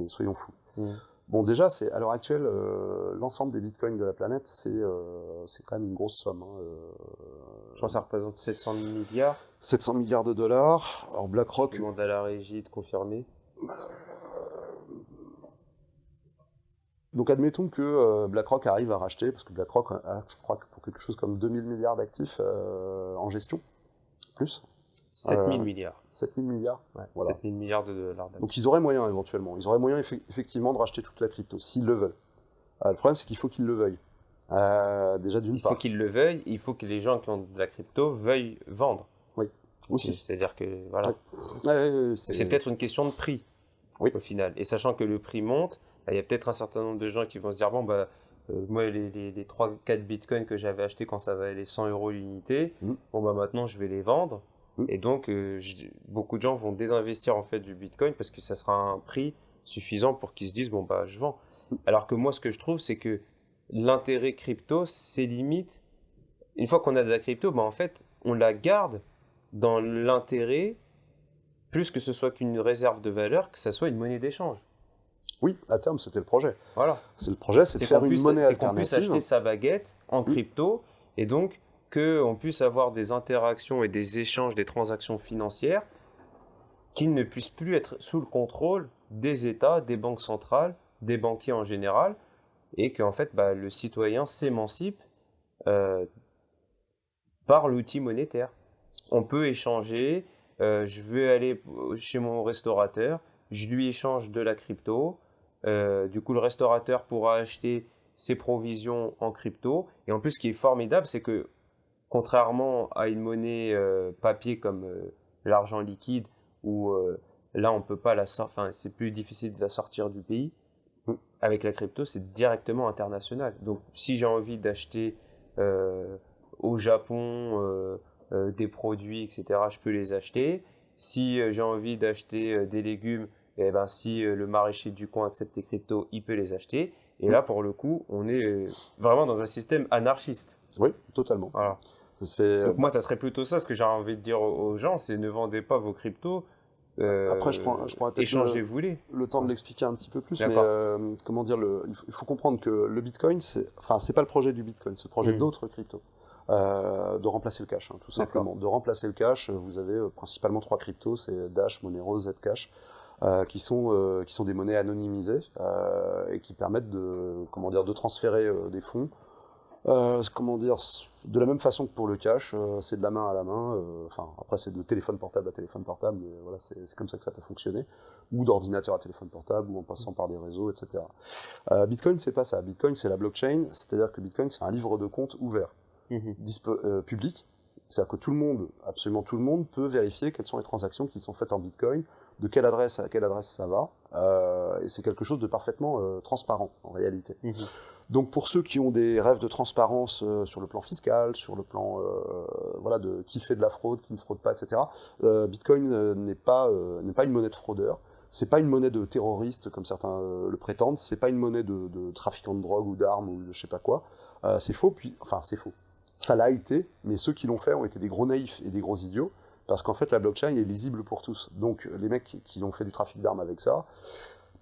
Soyons fous. Bon, déjà, à l'heure actuelle, l'ensemble des bitcoins de la planète, c'est quand même une grosse somme. Je crois que ça représente 700 milliards. 700 milliards de dollars. Alors BlackRock... Je demande à la régie de confirmer. Donc admettons que BlackRock arrive à racheter, parce que BlackRock a, je crois, pour quelque chose comme 2000 milliards d'actifs en gestion, plus. 7000 milliards. 7000 milliards. Ouais, voilà. 7000 milliards de dollars. Donc ils auraient moyen éventuellement. Ils auraient moyen effectivement de racheter toute la crypto, s'ils le veulent. Le problème, c'est qu'il faut qu'ils le veuillent. Déjà d'une part. Il faut qu'ils le veuillent, il faut que les gens qui ont de la crypto veuillent vendre. Oui, aussi. C'est-à-dire que, voilà. C'est peut-être une question de prix, au final. Et sachant que le prix monte, il y a peut-être un certain nombre de gens qui vont se dire, bon, bah, moi, les 3-4 bitcoins que j'avais achetés quand ça valait 100 € l'unité, bon, bah, maintenant, je vais les vendre. Et donc, beaucoup de gens vont désinvestir, en fait, du bitcoin parce que ça sera un prix suffisant pour qu'ils se disent, bon, bah, je vends. Alors que moi, ce que je trouve, c'est que l'intérêt crypto, c'est limite, une fois qu'on a de la crypto, bah, en fait, on la garde dans l'intérêt, plus que ce soit qu'une réserve de valeur, que ça soit une monnaie d'échange. Oui, à terme, c'était le projet. Voilà. Le projet, c'est de faire une monnaie alternative. C'est qu'on puisse acheter sa baguette en crypto, et donc qu'on puisse avoir des interactions et des échanges, des transactions financières qui ne puissent plus être sous le contrôle des États, des banques centrales, des banquiers en général, et qu'en fait, bah, le citoyen s'émancipe par l'outil monétaire. On peut échanger, je vais aller chez mon restaurateur, je lui échange de la crypto, du coup le restaurateur pourra acheter ses provisions en crypto, et en plus ce qui est formidable, c'est que contrairement à une monnaie papier comme l'argent liquide, où là on peut pas c'est plus difficile de la sortir du pays, avec la crypto c'est directement international. Donc si j'ai envie d'acheter au Japon des produits, etc., je peux les acheter. Si j'ai envie d'acheter des légumes, et ben, si le maraîcher du coin accepte les cryptos, il peut les acheter. Et là, pour le coup, on est vraiment dans un système anarchiste. Oui, totalement. Voilà. Donc moi, ça serait plutôt ça, ce que j'ai envie de dire aux gens, c'est ne vendez pas vos cryptos. Après, je prends échangez-vous-les. Le temps de l'expliquer un petit peu plus, mais comment dire, il faut comprendre que le Bitcoin, c'est pas le projet du Bitcoin, c'est le projet d'autres cryptos. De remplacer le cash, tout simplement. De remplacer le cash, vous avez principalement 3 cryptos, c'est Dash, Monero, Zcash, qui sont des monnaies anonymisées et qui permettent de transférer des fonds. De la même façon que pour le cash, c'est de la main à la main. Après, c'est de téléphone portable à téléphone portable, mais voilà, c'est comme ça que ça peut fonctionner. Ou d'ordinateur à téléphone portable, ou en passant par des réseaux, etc. Bitcoin, c'est pas ça. Bitcoin, c'est la blockchain, c'est-à-dire que Bitcoin, c'est un livre de compte ouvert. Public, c'est-à-dire que absolument tout le monde peut vérifier quelles sont les transactions qui sont faites en Bitcoin de quelle adresse à quelle adresse ça va, et c'est quelque chose de parfaitement transparent en réalité. Donc pour ceux qui ont des rêves de transparence sur le plan fiscal, sur le plan voilà, de qui fait de la fraude, qui ne fraude pas, etc., Bitcoin n'est pas une monnaie de fraudeur. C'est pas une monnaie de terroriste comme certains le prétendent. C'est pas une monnaie de trafiquants de drogue ou d'armes ou de je sais pas quoi. C'est faux. C'est faux. Ça l'a été, mais ceux qui l'ont fait ont été des gros naïfs et des gros idiots, parce qu'en fait la blockchain est lisible pour tous. Donc les mecs qui ont fait du trafic d'armes avec ça,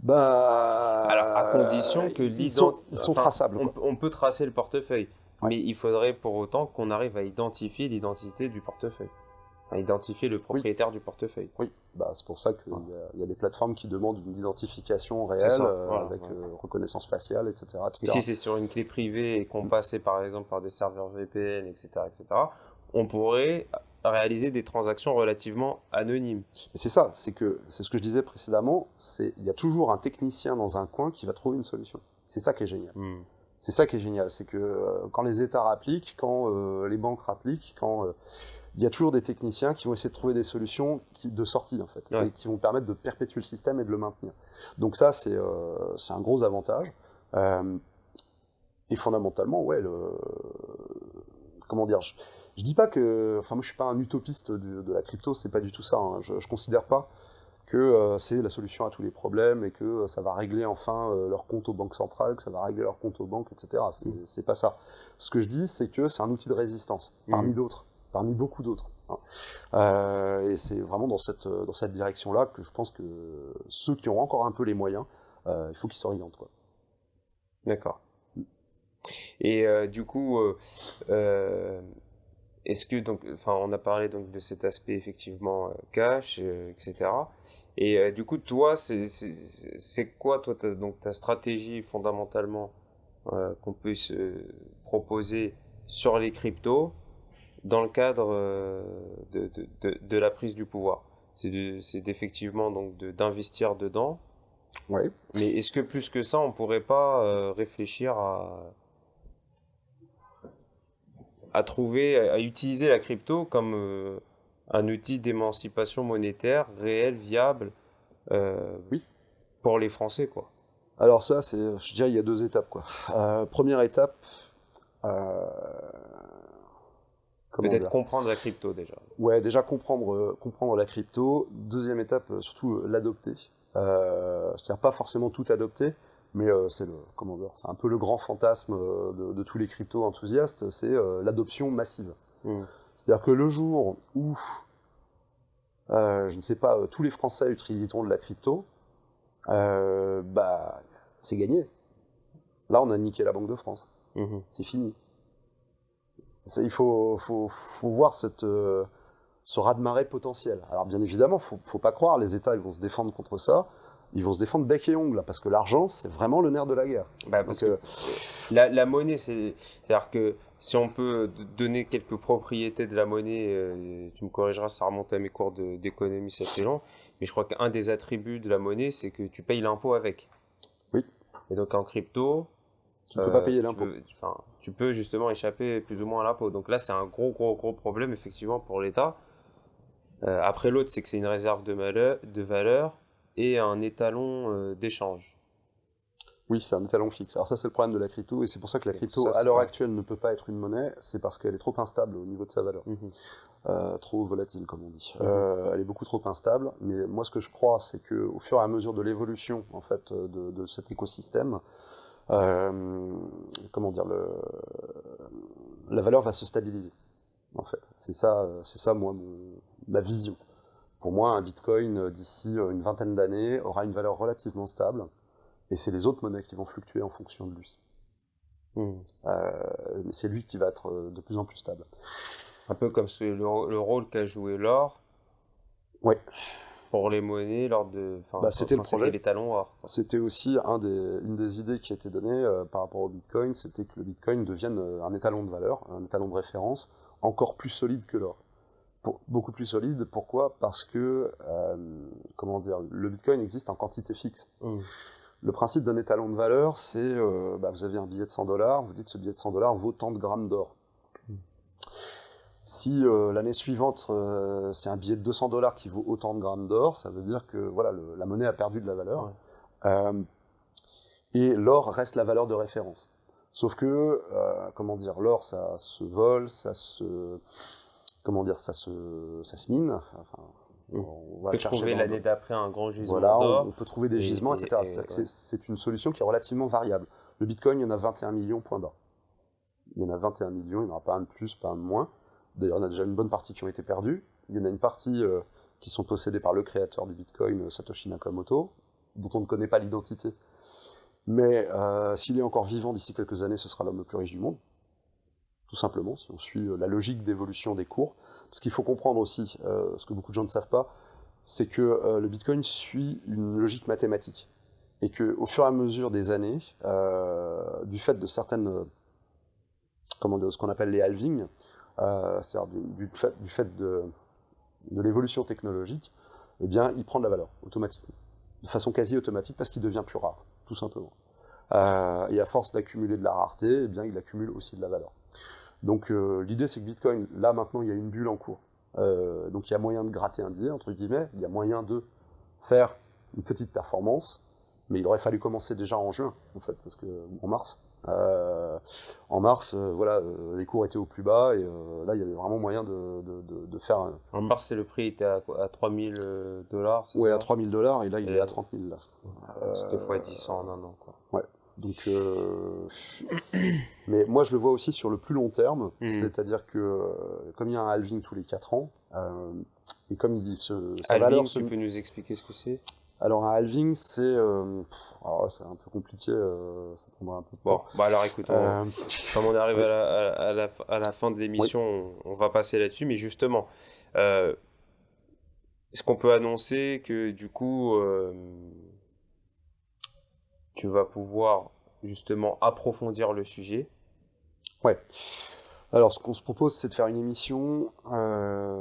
alors à condition que ils sont traçables. On peut tracer le portefeuille, mais il faudrait pour autant qu'on arrive à identifier l'identité du portefeuille, à identifier le propriétaire du portefeuille. Oui, c'est pour ça qu'il y a des plateformes qui demandent une identification réelle avec reconnaissance faciale, etc. Et si c'est sur une clé privée et qu'on passait par exemple par des serveurs VPN, etc., on pourrait réaliser des transactions relativement anonymes. Et c'est ça, c'est ce que je disais précédemment, il y a toujours un technicien dans un coin qui va trouver une solution. C'est ça qui est génial. C'est ça qui est génial, c'est que quand les États rappliquent, quand les banques rappliquent, quand il y a toujours des techniciens qui vont essayer de trouver des solutions de sortie en fait, et qui vont permettre de perpétuer le système et de le maintenir. Donc ça, c'est un gros avantage. Et fondamentalement, comment dire, je dis pas que, moi je suis pas un utopiste de la crypto, c'est pas du tout ça. Hein. Je considère pas que c'est la solution à tous les problèmes et que ça va régler enfin leur compte aux banques centrales, que ça va régler leur compte aux banques, etc. C'est pas ça. Ce que je dis, c'est que c'est un outil de résistance parmi d'autres, parmi beaucoup d'autres. Hein. Et c'est vraiment dans cette direction-là que je pense que ceux qui ont encore un peu les moyens, il faut qu'ils s'orientent, quoi. D'accord. Et du coup, est-ce que on a parlé donc de cet aspect effectivement cash, etc. Et du coup, toi, c'est quoi toi ta stratégie fondamentalement qu'on peut se proposer sur les cryptos dans le cadre de la prise du pouvoir? C'est effectivement donc d'investir dedans. Ouais. Mais est-ce que plus que ça, on pourrait pas réfléchir à utiliser la crypto comme un outil d'émancipation monétaire réel, viable pour les Français, quoi? Alors ça, je dirais, il y a 2 étapes, quoi. Première étape, peut-être comprendre la crypto déjà. Ouais, déjà comprendre la crypto. Deuxième étape, surtout l'adopter. C'est-à-dire pas forcément tout adopter, mais c'est un peu le grand fantasme de tous les crypto-enthousiastes, c'est l'adoption massive. C'est-à-dire que le jour où, je ne sais pas, tous les Français utiliseront de la crypto, c'est gagné. Là, on a niqué la Banque de France. C'est fini. Il faut voir ce raz-de-marée potentiel. Alors bien évidemment, faut pas croire, les États ils vont se défendre contre ça. Ils vont se défendre bec et ongle, parce que l'argent, c'est vraiment le nerf de la guerre. Parce que la monnaie, c'est-à-dire que si on peut donner quelques propriétés de la monnaie, tu me corrigeras, ça remonte à mes cours d'économie, ça fait long, mais je crois qu'un des attributs de la monnaie, c'est que tu payes l'impôt avec. Oui. Et donc en crypto, tu ne peux pas payer l'impôt. Tu peux justement échapper plus ou moins à l'impôt. Donc là, c'est un gros problème, effectivement, pour l'État. Après, l'autre, c'est que c'est une réserve de valeur et un étalon d'échange. Oui, c'est un étalon fixe. Alors ça, c'est le problème de la crypto, et c'est pour ça que la crypto, à l'heure actuelle, ne peut pas être une monnaie, c'est parce qu'elle est trop instable au niveau de sa valeur. Trop volatile, comme on dit. Elle est beaucoup trop instable, mais moi, ce que je crois, c'est qu'au fur et à mesure de l'évolution, en fait, de cet écosystème, la valeur va se stabiliser, en fait. C'est ça, moi, ma vision. Pour moi, un bitcoin, d'ici une vingtaine d'années, aura une valeur relativement stable, et c'est les autres monnaies qui vont fluctuer en fonction de lui. Mais c'est lui qui va être de plus en plus stable. Un peu comme le rôle qu'a joué l'or. Ouais. Pour les monnaies lors de. C'était le projet. Les talons or. C'était aussi une des idées qui a été donnée par rapport au Bitcoin, c'était que le Bitcoin devienne un étalon de valeur, un étalon de référence, encore plus solide que l'or. Beaucoup plus solide. Pourquoi ? Parce que le Bitcoin existe en quantité fixe. Le principe d'un étalon de valeur, c'est vous avez un billet de $100, vous dites ce billet de $100 vaut tant de grammes d'or. Si l'année suivante, c'est un billet de $200 qui vaut autant de grammes d'or, ça veut dire que voilà, la monnaie a perdu de la valeur. Ouais. Et l'or reste la valeur de référence. Sauf que, l'or, ça se vole, ça se mine. Enfin, on va peut trouver l'année d'après un grand gisement d'or. On peut trouver des gisements, etc. C'est une solution qui est relativement variable. Le Bitcoin, il y en a 21 millions, point barre. Il y en a 21 millions, il n'y en aura pas un de plus, pas un de moins. D'ailleurs, il y en a déjà une bonne partie qui ont été perdues. Il y en a une partie qui sont possédées par le créateur du Bitcoin, Satoshi Nakamoto, dont on ne connaît pas l'identité. Mais s'il est encore vivant d'ici quelques années, ce sera l'homme le plus riche du monde. Tout simplement, si on suit la logique d'évolution des cours. Ce qu'il faut comprendre aussi, ce que beaucoup de gens ne savent pas, c'est que le Bitcoin suit une logique mathématique. Et qu'au fur et à mesure des années, du fait de certaines... ce qu'on appelle les halvings, c'est-à-dire du fait de l'évolution technologique, eh bien, il prend de la valeur automatiquement, de façon quasi automatique, parce qu'il devient plus rare, tout simplement. Et à force d'accumuler de la rareté, eh bien, il accumule aussi de la valeur. Donc l'idée, c'est que Bitcoin, là maintenant, il y a une bulle en cours. Donc il y a moyen de gratter un billet, entre guillemets, il y a moyen de faire une petite performance, mais il aurait fallu commencer déjà en juin, en fait, parce que en mars. Les cours étaient au plus bas et là, il y avait vraiment moyen de faire. En mars, le prix était à $3 000. Ouais, à $3 000 et là, il est à 30 000 là. C'était fois 10 en un an, quoi. Ouais. Donc, mais moi, je le vois aussi sur le plus long terme, c'est-à-dire que comme il y a un halving tous les 4 ans, et comme sa valeur tu peux nous expliquer ce que c'est? Alors un halving, c'est un peu compliqué, ça prendra un peu de temps. Bon, alors écoute, comme on arrive à la fin de l'émission, on va passer là-dessus, mais justement, est-ce qu'on peut annoncer que du coup, tu vas pouvoir justement approfondir le sujet? Ouais. Alors, ce qu'on se propose, c'est de faire une émission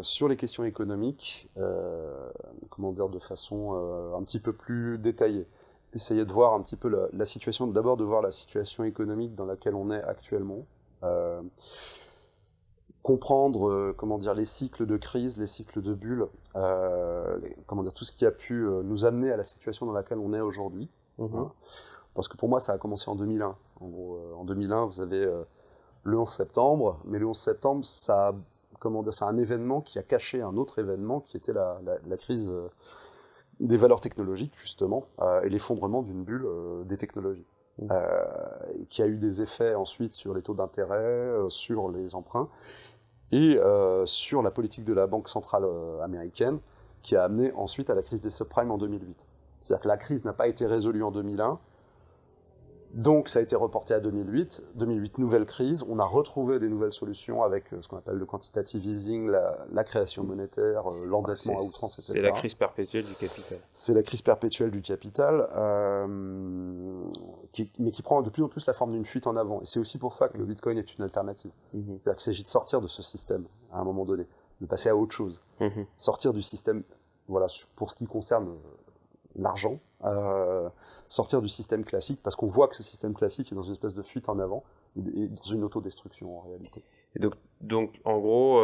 sur les questions économiques, de façon un petit peu plus détaillée. Essayer de voir un petit peu la situation, d'abord de voir la situation économique dans laquelle on est actuellement, comprendre les cycles de crise, les cycles de bulles, tout ce qui a pu nous amener à la situation dans laquelle on est aujourd'hui. Hein. Parce que pour moi, ça a commencé en 2001. En gros, en 2001, vous avez le 11 septembre, mais le 11 septembre, c'est un événement qui a caché un autre événement qui était la crise des valeurs technologiques, justement, et l'effondrement d'une bulle des technologies, qui a eu des effets ensuite sur les taux d'intérêt, sur les emprunts, et sur la politique de la Banque centrale américaine, qui a amené ensuite à la crise des subprimes en 2008. C'est-à-dire que la crise n'a pas été résolue en 2001, donc ça a été reporté à 2008. 2008, nouvelle crise. On a retrouvé des nouvelles solutions avec ce qu'on appelle le quantitative easing, la création monétaire, l'endettement à outrance, etc. C'est la crise perpétuelle du capital. C'est la crise perpétuelle du capital, mais qui prend de plus en plus la forme d'une fuite en avant. Et c'est aussi pour ça que le Bitcoin est une alternative. C'est-à-dire qu'il s'agit de sortir de ce système à un moment donné, de passer à autre chose. Sortir du système, pour ce qui concerne l'argent, sortir du système classique, parce qu'on voit que ce système classique est dans une espèce de fuite en avant et dans une autodestruction en réalité. Et donc en gros,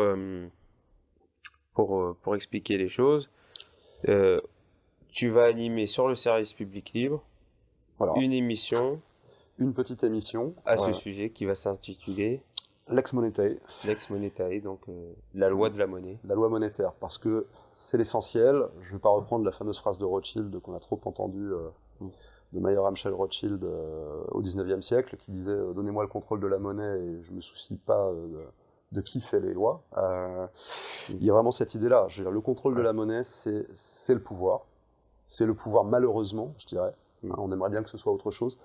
pour expliquer les choses, tu vas animer sur le service public libre une petite émission à ce sujet qui va s'intituler Lex Monetae. Lex Monetae, donc la loi de la monnaie. La loi monétaire, parce que c'est l'essentiel. Je ne vais pas reprendre la fameuse phrase de Rothschild qu'on a trop entendue, de Mayer Amschel Rothschild au 19e siècle, qui disait « Donnez-moi le contrôle de la monnaie et je ne me soucie pas de qui fait les lois ». Il y a vraiment cette idée-là. Je veux dire, le contrôle de la monnaie, c'est le pouvoir. C'est le pouvoir, malheureusement, je dirais. On aimerait bien que ce soit autre chose.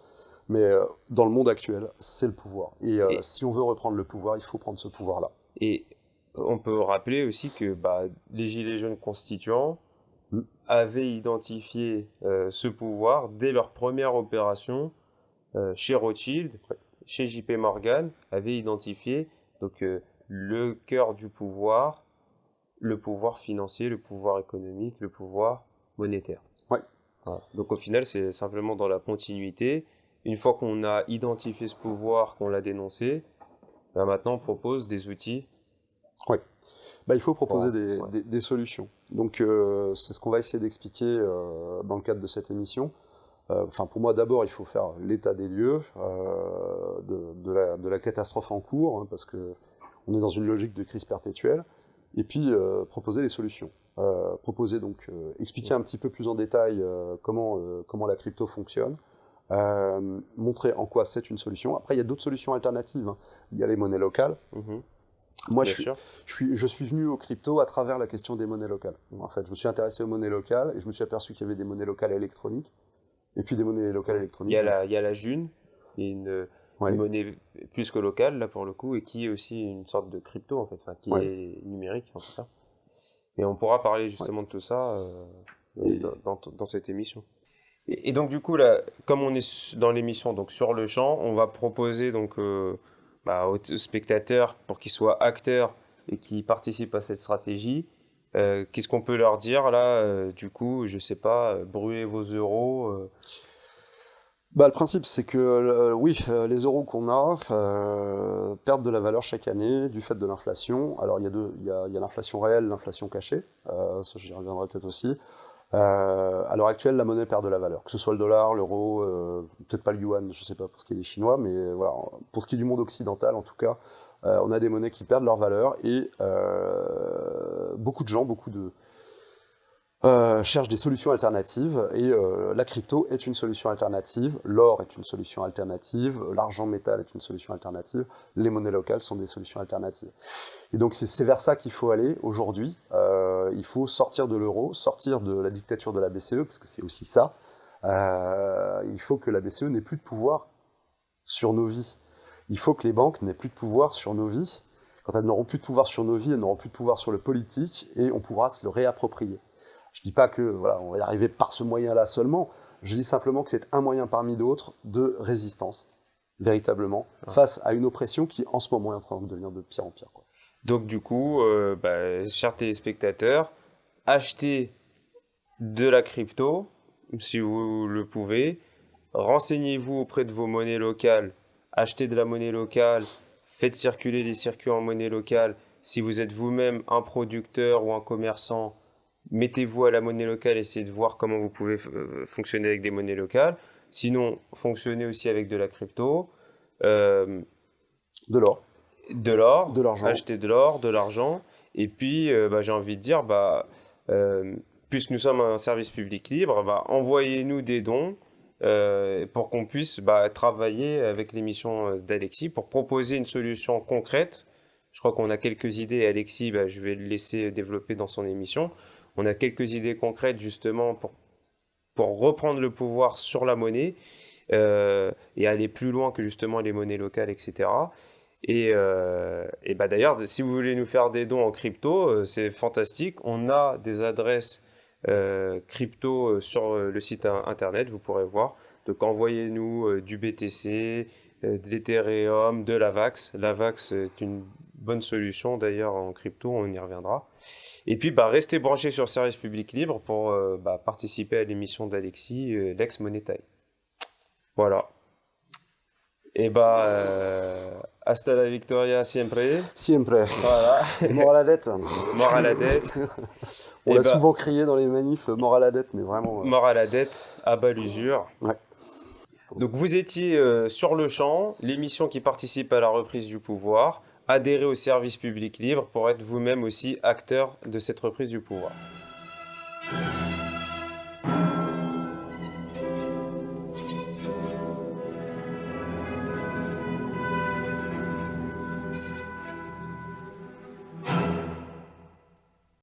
Mais dans le monde actuel, c'est le pouvoir. Et si on veut reprendre le pouvoir, il faut prendre ce pouvoir-là. Et on peut rappeler aussi que les Gilets jaunes constituants avaient identifié ce pouvoir dès leur première opération chez Rothschild, chez JP Morgan, avaient identifié donc, le cœur du pouvoir, le pouvoir financier, le pouvoir économique, le pouvoir monétaire. Ouais. Voilà. Donc au final, c'est simplement dans la continuité. Une fois qu'on a identifié ce pouvoir, qu'on l'a dénoncé, maintenant on propose des outils Oui. Bah, il faut proposer des solutions. Donc, c'est ce qu'on va essayer d'expliquer dans le cadre de cette émission. Enfin, pour moi, d'abord, il faut faire l'état des lieux de la catastrophe en cours, hein, parce qu'on est dans une logique de crise perpétuelle, et puis proposer des solutions. Expliquer un petit peu plus en détail comment la crypto fonctionne, montrer en quoi c'est une solution. Après, il y a d'autres solutions alternatives, hein. Il y a les monnaies locales. Moi, je suis venu au crypto à travers la question des monnaies locales. En fait, je me suis intéressé aux monnaies locales et je me suis aperçu qu'il y avait des monnaies locales électroniques et puis des monnaies locales électroniques. Il y a la June, qui est une monnaie plus que locale, là, pour le coup, et qui est aussi une sorte de crypto, en fait, enfin, qui est numérique, en tout cas. Et on pourra parler justement de tout ça dans cette émission. Et donc, du coup, là, comme on est dans l'émission, donc sur le champ, on va proposer donc aux spectateurs, pour qu'ils soient acteurs et qu'ils participent à cette stratégie, qu'est-ce qu'on peut leur dire là, du coup, je sais pas, brûlez vos euros. Le principe, c'est que les euros qu'on a perdent de la valeur chaque année du fait de l'inflation. Alors il y a l'inflation réelle, l'inflation cachée, ça j'y reviendrai peut-être aussi. À l'heure actuelle, la monnaie perd de la valeur, que ce soit le dollar, l'euro, peut-être pas le yuan, je sais pas pour ce qui est des Chinois, mais voilà, pour ce qui est du monde occidental en tout cas, on a des monnaies qui perdent leur valeur et beaucoup de gens, cherchent des solutions alternatives et la crypto est une solution alternative, l'or est une solution alternative, l'argent métal est une solution alternative, les monnaies locales sont des solutions alternatives. Et donc c'est vers ça qu'il faut aller aujourd'hui. Il faut sortir de l'euro, sortir de la dictature de la BCE, parce que c'est aussi ça. Il faut que la BCE n'ait plus de pouvoir sur nos vies. Il faut que les banques n'aient plus de pouvoir sur nos vies. Quand elles n'auront plus de pouvoir sur nos vies, elles n'auront plus de pouvoir sur le politique et on pourra se le réapproprier. Je ne dis pas que on va y arriver par ce moyen-là seulement. Je dis simplement que c'est un moyen parmi d'autres de résistance, véritablement, face à une oppression qui, en ce moment, est en train de devenir de pire en pire, quoi. Donc du coup, chers téléspectateurs, achetez de la crypto, si vous le pouvez. Renseignez-vous auprès de vos monnaies locales. Achetez de la monnaie locale. Faites circuler les circuits en monnaie locale. Si vous êtes vous-même un producteur ou un commerçant, mettez-vous à la monnaie locale, essayez de voir comment vous pouvez fonctionner avec des monnaies locales. Sinon, fonctionnez aussi avec de la crypto. De l'or. De l'or. De l'argent. Achetez de l'or, de l'argent. Et puis, j'ai envie de dire, puisque nous sommes un service public libre, envoyez-nous des dons pour qu'on puisse travailler avec l'émission d'Alexis pour proposer une solution concrète. Je crois qu'on a quelques idées. Alexis, je vais le laisser développer dans son émission. On a quelques idées concrètes justement pour reprendre le pouvoir sur la monnaie et aller plus loin que justement les monnaies locales, etc. Et d'ailleurs, si vous voulez nous faire des dons en crypto, c'est fantastique. On a des adresses crypto sur le site internet, vous pourrez voir. Donc envoyez-nous du BTC, de l'Ethereum, de l'Avax. L'Avax est une bonne solution d'ailleurs en crypto, on y reviendra. Et puis restez branchés sur Service Public Libre pour participer à l'émission d'Alexis, l'ex Money Time. Voilà. Et hasta la victoria siempre. Siempre. Voilà. Mort à la dette. Mort à la dette. On l'a souvent crié dans les manifs, mort à la dette, mais vraiment... Mort à la dette, à bas l'usure. Ouais. Donc vous étiez sur le champ, l'émission qui participe à la reprise du pouvoir. Adhérez au service public libre pour être vous-même aussi acteur de cette reprise du pouvoir.